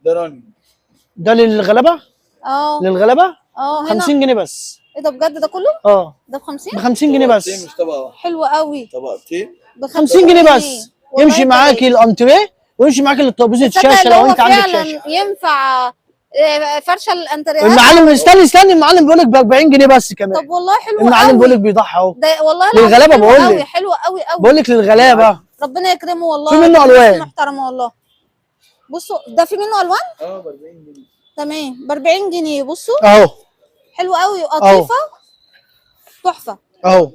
ده راني. ده للغلابه؟ للغلابه؟ هنا 50 جنيه بس. ايه ده بجد؟ ده كله؟ ده ب 50؟ ب 50 جنيه بس. مش طبقه واحده. حلو قوي. طبقتين ب 50 جنيه بس. يمشي معاكي الانتريه ويمشي معاكي الترابيزه الشاشه لو انت عندك شاشه. ينفع فرشه الانتريهات. المعلم استني المعلم بيقول لك ب 40 جنيه بس كمان. طب والله حلو المعلم قوي. بيقول لك بيضحي اهو. ده والله للغلابه بقول لك. حلو قوي قوي. بقول لك للغلابه. ربنا يكرمه والله. في منه الوان محترمه والله. بصوا ده في منه الوان؟ ب 40 جنيه. تمام ب 40 جنيه. بصوا اهو. حلو قوي وقطيفه تحفه اهو.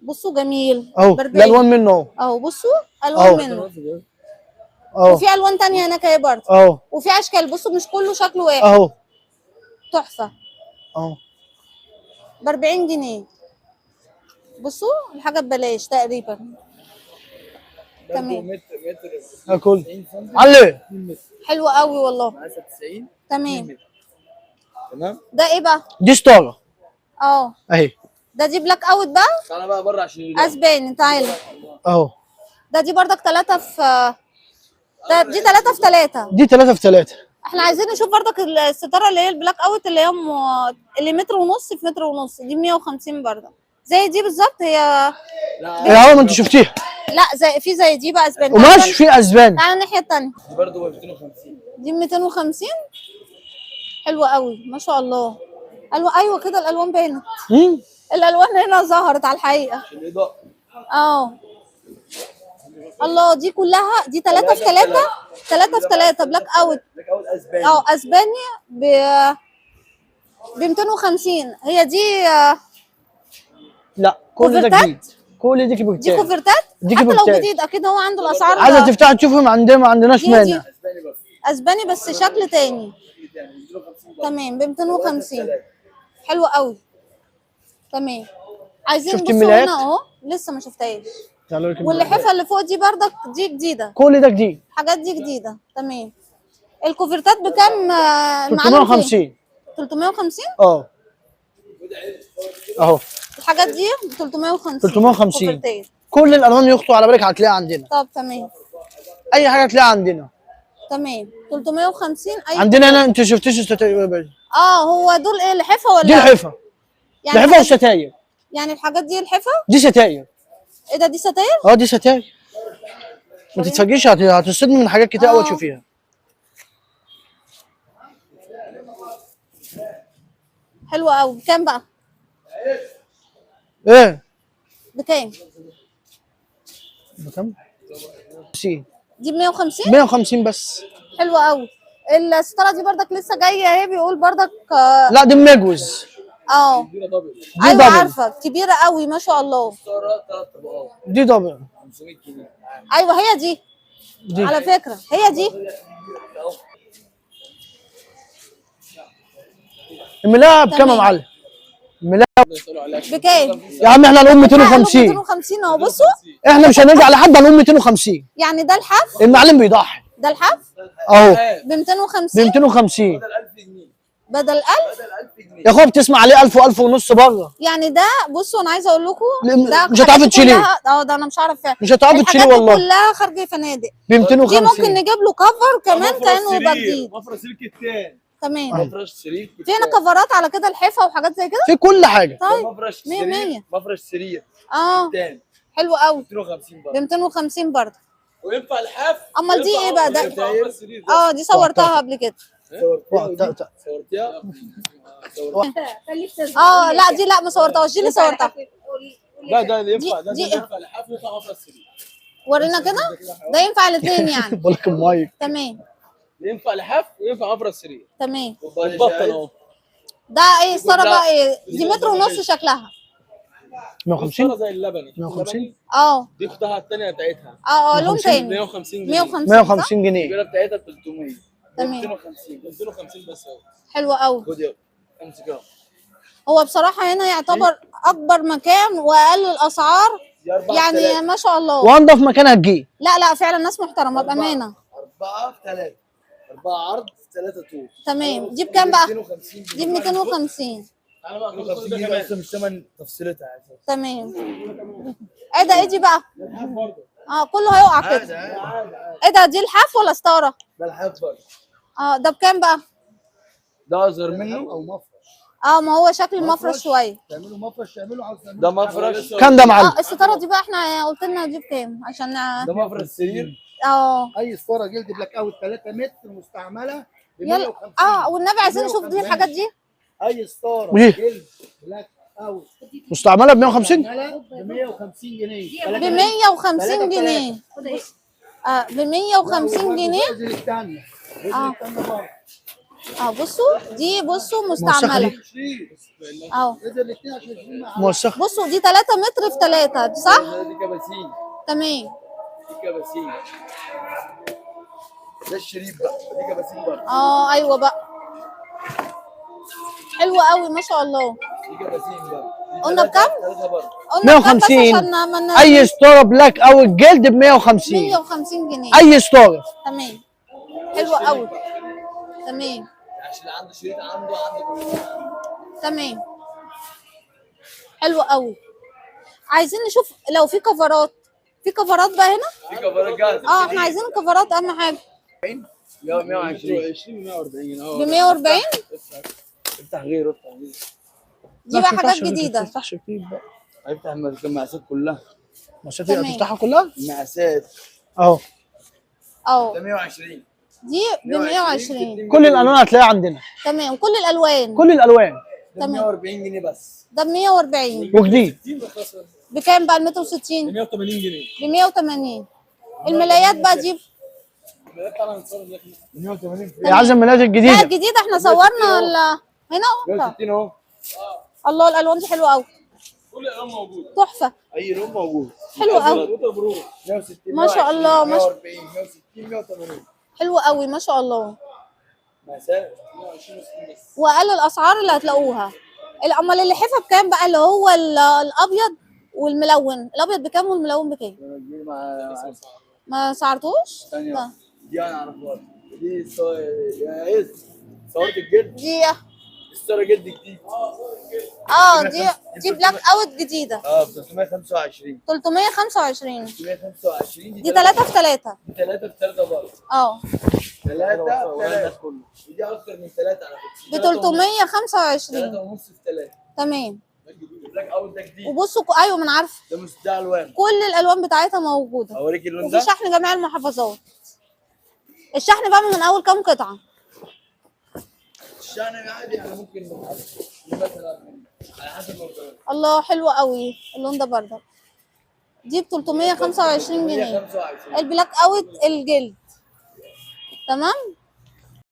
بصوا جميل اهو الالوان منه اهو. اهو بصوا الوان منه. اهو. وفي الوان ثانيه هناك اهي برضه. اهو. وفي اشكال. بصوا مش كله شكله واحد. اهو تحفه. اهو ب 40 جنيه. بصوا الحاجه ببلاش تقريبا. تمام. اكل علي. حلو قوي والله. 90. تمام. تمام. ده ايه بقى؟ دي ستاره اهي. ده دي بلاك اوت بقى. تعالى بقى بره عشان اسباني. تعالى اهو. ده دي بردك 3 في دي 3 في 3. دي 3 في 3. احنا عايزين نشوف بردك الستاره اللي هي البلاك اوت اللي هي اللي متر ونص في متر ونص. دي 150 بردك زي دي بالظبط. هي لا ما انت شفتيها. لا زي دي بقى اسباني. وماشي في اسباني. تعالى الناحيه الثانيه. دي برضه ب 250. دي 250. حلوه قوي ما شاء الله. ايوه كده الالوان بانت. الالوان هنا ظهرت على الحقيقه. الله. دي كلها دي 3 في 3. 3 في 3 بلاك اوت. اسباني. اسباني ب 250. هي دي لا كل ده جديد. كل دي كوفرتات. دي كوفرتات. حتى لو جديد اكيد هو عنده الاسعار. عايزه تفتحي تشوفي عندنا ما عندناش مانع. اسباني بس شكل تاني. تمام ب 250. حلو قوي. تمام. عايزين نبص هنا اهو. لسه ما شفتهاش. واللحافه اللي فوق دي بردك دي جديده. كل ده جديد. الحاجات دي جديده. تمام. الكوفرتات بكام؟ 350. 350 اهو. الحاجات دي 350. 350 كوفرتين. كل الالوان يخطوا على بالك هتلاقيها عندنا. طب تمام. اي حاجه هتلاقيها عندنا. تمام 350. عندنا هنا انت شفتيش الستاير؟ هو دول ايه؟ لحفه ولا؟ دي لحفه. يعني لحفه وستاير. يعني الحاجات دي لحفه؟ دي ستاير. ايه ده؟ دي ستاير؟ دي ستاير. ما تتفاجئيش هتصدمي من حاجات كتير قوي تشوفيها. حلوه قوي. بكام بقى؟ ايه؟ بكام؟ 50. دي ب 150؟ 150 بس. حلوه قوي. الستاره دي بردك لسه جايه اهي. بيقول بردك لا دي مجوز. ايوه عارفه. كبيره قوي ما شاء الله. دي دبل. 500 جنيه. ايوه هي دي على فكره. هي دي الملاعه بكام يا معلم؟ الملاعه بكام؟ يا عم احنا هنقول 250. 250 اهو. بصوا احنا مش هنرجع لحد، هنقول 250. يعني ده الحف. المعلم بيضحي. ده الحف اهو ب 250. ب 250 بدل 1000 يا اخويا. بتسمع عليه 1000 و1000 ونص بره. يعني ده بصوا انا عايزه اقول لكم ده مش هتعرفي تشيليه. ده انا مش عارف فعلا. مش هتعرفي تشيليه والله. كلها خارجه فنادق ب 250. دي ممكن نجيب له كفر كمان كانه يبقى جديد. مفرش سلك التاني. تمام. مفرش سرير. في هنا كفرات على كده لحفه وحاجات زي كده. في كل حاجه. طيب مفرش 100 سرير. 100. مفرش سرير. تاني. حلو قوي. 250 برضه. ب 250 برضه. وينفع الحاف. امال دي ايه بقى؟ ده دي صورتها قبل كده. صورتيها. لا دي لا ما صورتهاش. دي اللي صورتها. ده ينفع. ده ينفع الحاف وينفع مفرش سرير. ورينا كده. ده ينفع الاثنين يعني. بقول لك المايك. تمام. ينفع لحاف وينفع مفرش سرير. تمام. بطل اهو. ده ايه الصوره بقى؟ ايه دي؟ متر ونص شكلها. 150 زي اللبني. 150 دي اختها الثانيه بتاعتها. لون تاني. 150 جنيه. 150 جنيه. الكبيره بتاعتها 300. تمام. 250 بس اهو. حلوه قوي. خد يلا امسكها. هو بصراحه هنا يعتبر اكبر مكان واقل الاسعار يعني ما شاء الله. وانضف مكان هتجيه. لا فعلا ناس محترمه بامانه. 4 في 3. 4 عرض 3 طول. تمام. دي بكام بقى؟ 250 دي ب 250. انا بقى 250 جنيه بس مش ثمن تفصيلتها. تمام. ايه ده؟ ايه دي بقى؟ كله هيقع كده. ايه ده؟ دي الحاف ولا ستاره؟ ده الحاف برضه. اه ده بكام بقى؟ ده اصغر منه. او مفرش. اه ما هو شكل المفرش شويه. تعملوا مفرش، تعملوا عاوز تعملوا ده مفرش. كام ده يا معلم؟ اه الستاره دي بقى احنا قلت لنا دي بكام عشان ده مفرش سرير. اه اي ستاره جلد بلاك اوت 3 متر مستعمله ب يلا 150. اه والنبي عايزين نشوف دي الحاجات دي. اي ستاره إيه؟ جلد بلاك اوت مستعمله ب 150؟ مستعمله ب 150 جنيه. ب 150 جنيه. ب 150 جنيه. نزل الثانيه. اه. اه بصوا موسخة مستعمله. دي. اه نزل الاثنين عشان يشيل معاهم. موسخه. بصوا دي 3 متر في 3 صح؟ دي كباسين. تمام. دي كباسين. ده الشريف بقى. دي كباسين برضه. اه ايوه بقى. حلوه قوي ما شاء الله. دي كباسين بقى. قلنا بكام؟ 3 برضه. قلنا بكام بس 150. عشان ما اي ستاره بلاك او الجلد ب 150. 150 جنيه. اي ستاره. تمام. حلوه قوي. تمام. عشان اللي عنده شريط عنده. تمام. حلوه قوي. عايزين نشوف لو في كفرات. في كفرات بقى هنا؟ في كفرات جاهزه. اه احنا عايزين كفرات اهم حاجه. 120 ب 140. افتح غيره. دي بقى حاجات جديده. ما تفتحش كتير بقى. هيفتح المقاسات كلها. المقاسات تمام. هتفتحها كلها؟ المقاسات. اهو. ده 120. دي ب 120. كل الالوان هتلاقيها عندنا. تمام كل الالوان. كل الالوان. ده 140 جنيه بس. ده ب 140. وجديد. بكام بقى المتر 60؟ 180 جنيه. ب 180. الملايات بقى دي 180. يا عايزه الملاذ لا الجديده. الجديده احنا صورنا هنا اهو. 160 اهو. الله الالوان دي حلوه قوي. كل الالوان موجود. تحفه. اي لون موجود. حلوه قوي. 160 ما شاء الله، ما شاء 140 160 180. حلوه قوي ما شاء الله. مقاسات 120 60 بس. واقل الاسعار اللي هتلاقوها. امال اللحفه بكام بقى اللي هو الابيض والملون؟ الابيض بكام والملون بكام؟ انا كبير مع ما سعرتوش؟ ثانيه لا. دي انا اعرفها. دي يا عز صورت الجلد. دي الصوره جلد جديد. دي بلاك اوت جديده. ب 325. 325. 325 دي 3 في 3. دي 3 في 3 برضه. 3 كله. ودي اكتر من 3 على فكره. ب 325. 3 ونص في 3. تمام. بلاك اوت ده جديد. وبصوا ايوه ما انا عارفه. ده الوان. كل الالوان بتاعتها موجوده. اوريك اللون وفي ده. شحن جميع المحافظات. الشحن بقى من اول كام قطعه؟ الشحن عادي يعني ممكن مثلا على حسب الموضوع. الله حلوه قوي اللون ده برضه. دي ب 325 جنيه. 325. البلاك اوت الجلد. تمام.